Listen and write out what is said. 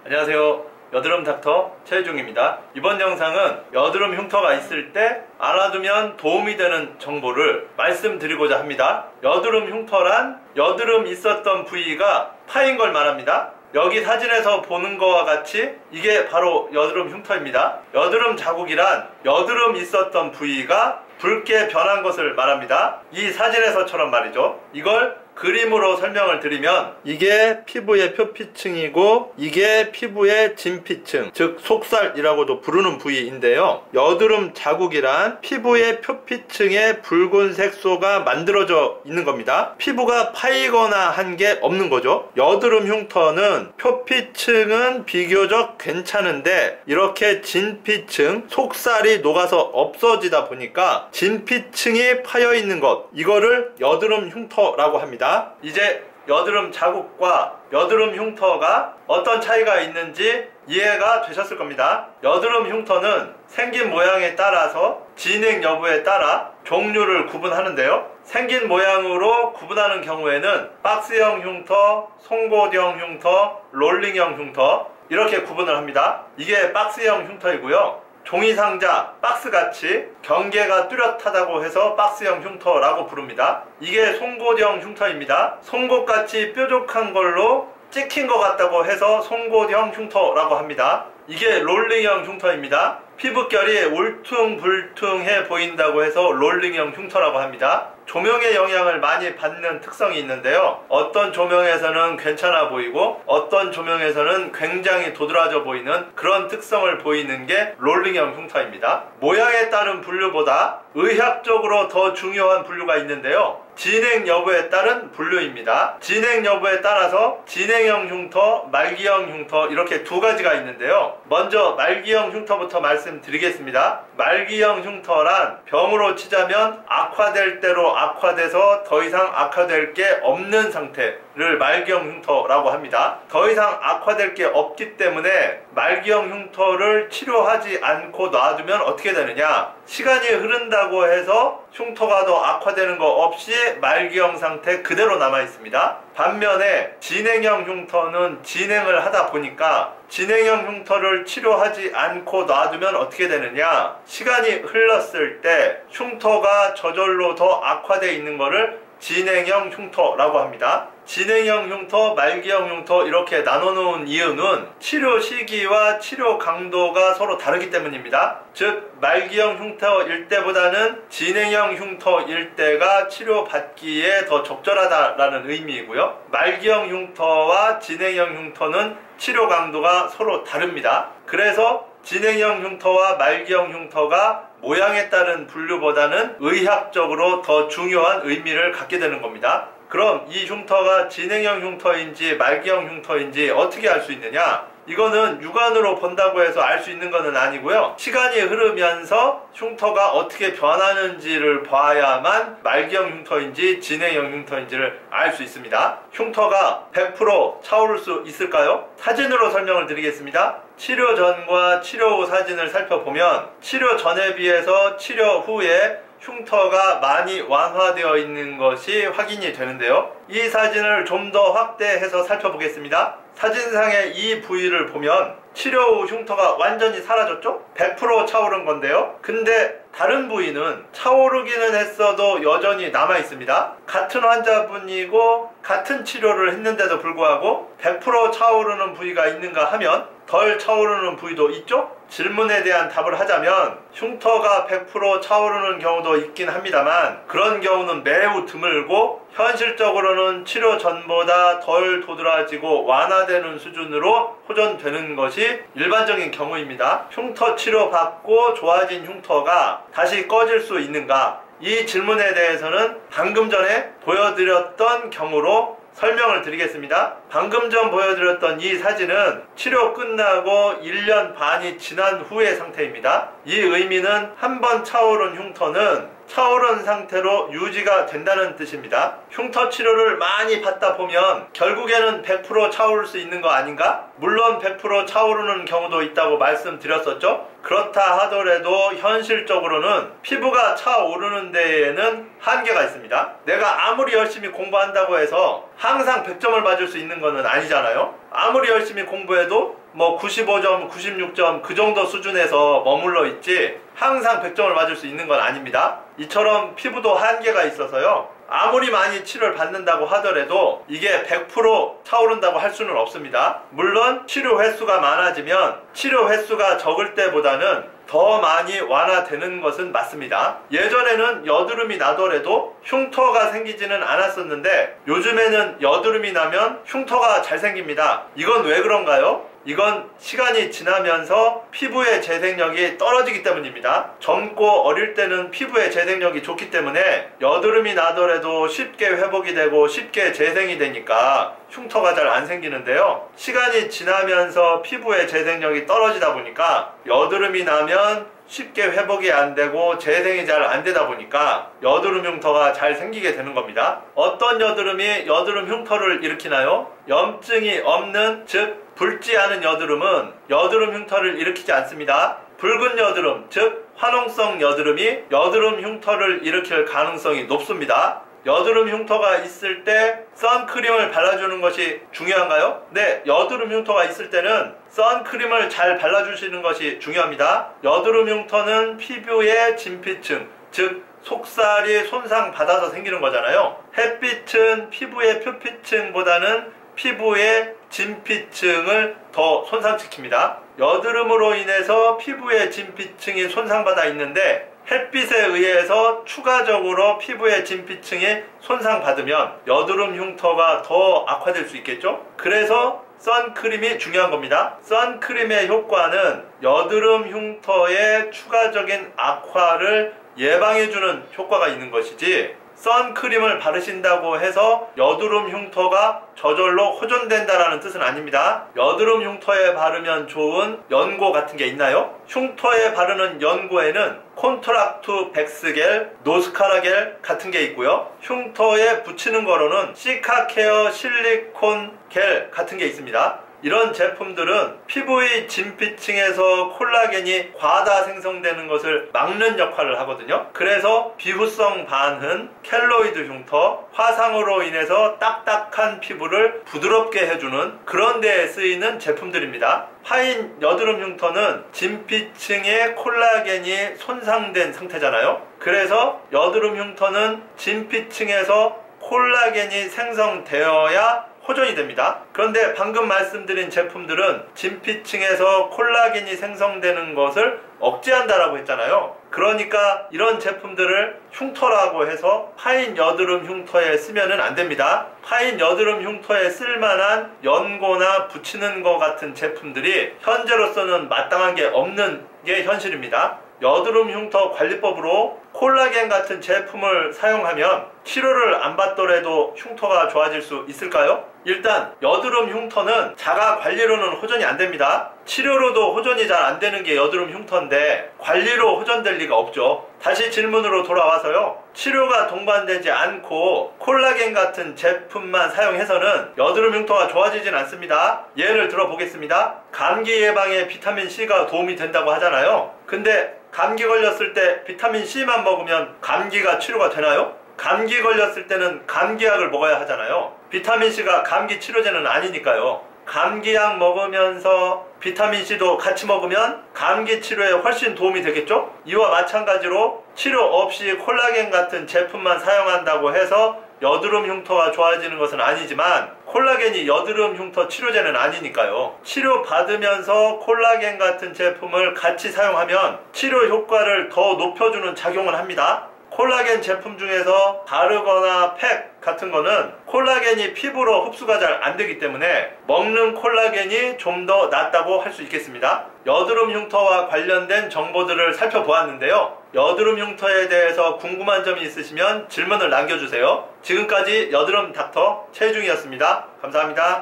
안녕하세요. 여드름 닥터 최혜중입니다. 이번 영상은 여드름 흉터가 있을 때 알아두면 도움이 되는 정보를 말씀드리고자 합니다. 여드름 흉터란 여드름 있었던 부위가 파인 걸 말합니다. 여기 사진에서 보는 거와 같이 이게 바로 여드름 흉터입니다. 여드름 자국이란 여드름 있었던 부위가 붉게 변한 것을 말합니다. 이 사진에서처럼 말이죠. 이걸 그림으로 설명을 드리면 이게 피부의 표피층이고 이게 피부의 진피층, 즉 속살이라고도 부르는 부위인데요. 여드름 자국이란 피부의 표피층에 붉은 색소가 만들어져 있는 겁니다. 피부가 파이거나 한 게 없는 거죠. 여드름 흉터는 표피층은 비교적 괜찮은데 이렇게 진피층, 속살이 녹아서 없어지다 보니까 진피층이 파여 있는 것, 이거를 여드름 흉터라고 합니다. 이제 여드름 자국과 여드름 흉터가 어떤 차이가 있는지 이해가 되셨을 겁니다. 여드름 흉터는 생긴 모양에 따라서 진행 여부에 따라 종류를 구분하는데요. 생긴 모양으로 구분하는 경우에는 박스형 흉터, 송곳형 흉터, 롤링형 흉터 이렇게 구분을 합니다. 이게 박스형 흉터이고요. 종이상자, 박스같이 경계가 뚜렷하다고 해서 박스형 흉터라고 부릅니다. 이게 송곳형 흉터입니다. 송곳같이 뾰족한 걸로 찍힌 것 같다고 해서 송곳형 흉터라고 합니다. 이게 롤링형 흉터입니다. 피부결이 울퉁불퉁해 보인다고 해서 롤링형 흉터라고 합니다. 조명의 영향을 많이 받는 특성이 있는데요. 어떤 조명에서는 괜찮아 보이고 어떤 조명에서는 굉장히 도드라져 보이는 그런 특성을 보이는 게 롤링형 흉터입니다. 모양에 따른 분류보다 의학적으로 더 중요한 분류가 있는데요. 진행 여부에 따른 분류입니다. 진행 여부에 따라서 진행형 흉터, 말기형 흉터 이렇게 두 가지가 있는데요. 먼저 말기형 흉터부터 말씀드리겠습니다. 말기형 흉터란 병으로 치자면 악화될 대로 악화돼서 더 이상 악화될 게 없는 상태를 말기형 흉터라고 합니다. 더 이상 악화될 게 없기 때문에 말기형 흉터를 치료하지 않고 놔두면 어떻게 되느냐? 시간이 흐른다고 해서 흉터가 더 악화되는 거 없이 말기형 상태 그대로 남아 있습니다. 반면에 진행형 흉터는 진행을 하다 보니까 진행형 흉터를 치료하지 않고 놔두면 어떻게 되느냐? 시간이 흘렀을 때 흉터가 저절로 더 악화되어 있는 거를 진행형 흉터라고 합니다. 진행형 흉터, 말기형 흉터 이렇게 나눠놓은 이유는 치료 시기와 치료 강도가 서로 다르기 때문입니다. 즉 말기형 흉터일 때보다는 진행형 흉터일 때가 치료받기에 더 적절하다라는 의미이고요. 말기형 흉터와 진행형 흉터는 치료 강도가 서로 다릅니다. 그래서 진행형 흉터와 말기형 흉터가 모양에 따른 분류보다는 의학적으로 더 중요한 의미를 갖게 되는 겁니다. 그럼 이 흉터가 진행형 흉터인지 말기형 흉터인지 어떻게 알 수 있느냐? 이거는 육안으로 본다고 해서 알 수 있는 것은 아니고요. 시간이 흐르면서 흉터가 어떻게 변하는지를 봐야만 말기형 흉터인지 진행형 흉터인지를 알 수 있습니다. 흉터가 100% 차오를 수 있을까요? 사진으로 설명을 드리겠습니다. 치료 전과 치료 후 사진을 살펴보면 치료 전에 비해서 치료 후에 흉터가 많이 완화되어 있는 것이 확인이 되는데요. 이 사진을 좀 더 확대해서 살펴보겠습니다. 사진상의 이 부위를 보면 치료 후 흉터가 완전히 사라졌죠? 100% 차오른 건데요. 근데 다른 부위는 차오르기는 했어도 여전히 남아 있습니다. 같은 환자분이고 같은 치료를 했는데도 불구하고 100% 차오르는 부위가 있는가 하면 덜 차오르는 부위도 있죠? 질문에 대한 답을 하자면 흉터가 100% 차오르는 경우도 있긴 합니다만 그런 경우는 매우 드물고 현실적으로는 치료 전보다 덜 도드라지고 완화되는 수준으로 호전되는 것이 일반적인 경우입니다. 흉터 치료받고 좋아진 흉터가 다시 꺼질 수 있는가? 이 질문에 대해서는 방금 전에 보여드렸던 경우로 설명을 드리겠습니다. 방금 전 보여드렸던 이 사진은 치료 끝나고 1년 반이 지난 후의 상태입니다. 이 의미는 한 번 차오른 흉터는 차오른 상태로 유지가 된다는 뜻입니다. 흉터 치료를 많이 받다 보면 결국에는 100% 차오를 수 있는 거 아닌가? 물론 100% 차오르는 경우도 있다고 말씀드렸었죠. 그렇다 하더라도 현실적으로는 피부가 차오르는 데에는 한계가 있습니다. 내가 아무리 열심히 공부한다고 해서 항상 100점을 맞을 수 있는 것은 아니잖아요. 아무리 열심히 공부해도 뭐 95점, 96점 그 정도 수준에서 머물러 있지 항상 100점을 맞을 수 있는 건 아닙니다. 이처럼 피부도 한계가 있어서요. 아무리 많이 치료를 받는다고 하더라도 이게 100% 차오른다고 할 수는 없습니다. 물론 치료 횟수가 많아지면 치료 횟수가 적을 때보다는 더 많이 완화되는 것은 맞습니다. 예전에는 여드름이 나더라도 흉터가 생기지는 않았었는데 요즘에는 여드름이 나면 흉터가 잘 생깁니다. 이건 왜 그런가요? 이건 시간이 지나면서 피부의 재생력이 떨어지기 때문입니다. 젊고 어릴 때는 피부의 재생력이 좋기 때문에 여드름이 나더라도 쉽게 회복이 되고 쉽게 재생이 되니까 흉터가 잘 안 생기는데요. 시간이 지나면서 피부의 재생력이 떨어지다 보니까 여드름이 나면 쉽게 회복이 안 되고 재생이 잘 안 되다 보니까 여드름 흉터가 잘 생기게 되는 겁니다. 어떤 여드름이 여드름 흉터를 일으키나요? 염증이 없는, 즉 붉지 않은 여드름은 여드름 흉터를 일으키지 않습니다. 붉은 여드름, 즉 화농성 여드름이 여드름 흉터를 일으킬 가능성이 높습니다. 여드름 흉터가 있을 때 선크림을 발라주는 것이 중요한가요? 네, 여드름 흉터가 있을 때는 선크림을 잘 발라주시는 것이 중요합니다. 여드름 흉터는 피부의 진피층, 즉 속살이 손상받아서 생기는 거잖아요. 햇빛은 피부의 표피층보다는 피부의 진피층을 더 손상시킵니다. 여드름으로 인해서 피부의 진피층이 손상받아 있는데 햇빛에 의해서 추가적으로 피부의 진피층이 손상받으면 여드름 흉터가 더 악화될 수 있겠죠? 그래서 선크림이 중요한 겁니다. 선크림의 효과는 여드름 흉터의 추가적인 악화를 예방해주는 효과가 있는 것이지 선크림을 바르신다고 해서 여드름 흉터가 저절로 호전된다라는 뜻은 아닙니다. 여드름 흉터에 바르면 좋은 연고 같은 게 있나요? 흉터에 바르는 연고에는 콘트락투 백스겔, 노스카라겔 같은 게 있고요. 흉터에 붙이는 거로는 시카케어 실리콘 겔 같은 게 있습니다. 이런 제품들은 피부의 진피층에서 콜라겐이 과다 생성되는 것을 막는 역할을 하거든요. 그래서 비후성 반흔, 켈로이드 흉터, 화상으로 인해서 딱딱한 피부를 부드럽게 해주는 그런 데에 쓰이는 제품들입니다. 파인 여드름 흉터는 진피층의 콜라겐이 손상된 상태잖아요. 그래서 여드름 흉터는 진피층에서 콜라겐이 생성되어야 호전이 됩니다. 그런데 방금 말씀드린 제품들은 진피층에서 콜라겐이 생성되는 것을 억제한다라고 했잖아요. 그러니까 이런 제품들을 흉터라고 해서 파인 여드름 흉터에 쓰면은 안 됩니다. 파인 여드름 흉터에 쓸만한 연고나 붙이는 것 같은 제품들이 현재로서는 마땅한 게 없는 게 현실입니다. 여드름 흉터 관리법으로 콜라겐 같은 제품을 사용하면 치료를 안 받더라도 흉터가 좋아질 수 있을까요? 일단 여드름 흉터는 자가 관리로는 호전이 안 됩니다. 치료로도 호전이 잘 안 되는 게 여드름 흉터인데 관리로 호전될 리가 없죠. 다시 질문으로 돌아와서요. 치료가 동반되지 않고 콜라겐 같은 제품만 사용해서는 여드름 흉터가 좋아지진 않습니다. 예를 들어 보겠습니다. 감기 예방에 비타민C가 도움이 된다고 하잖아요. 근데 감기 걸렸을 때 비타민C만 먹으면 감기가 치료가 되나요? 감기 걸렸을 때는 감기약을 먹어야 하잖아요. 비타민C가 감기 치료제는 아니니까요. 감기약 먹으면서 비타민C도 같이 먹으면 감기 치료에 훨씬 도움이 되겠죠? 이와 마찬가지로 치료 없이 콜라겐 같은 제품만 사용한다고 해서 여드름 흉터가 좋아지는 것은 아니지만 콜라겐이 여드름 흉터 치료제는 아니니까요. 치료받으면서 콜라겐 같은 제품을 같이 사용하면 치료 효과를 더 높여주는 작용을 합니다. 콜라겐 제품 중에서 바르거나 팩 같은 거는 콜라겐이 피부로 흡수가 잘 안 되기 때문에 먹는 콜라겐이 좀 더 낫다고 할 수 있겠습니다. 여드름 흉터와 관련된 정보들을 살펴보았는데요. 여드름 흉터에 대해서 궁금한 점이 있으시면 질문을 남겨주세요. 지금까지 여드름 닥터 최중이었습니다. 감사합니다.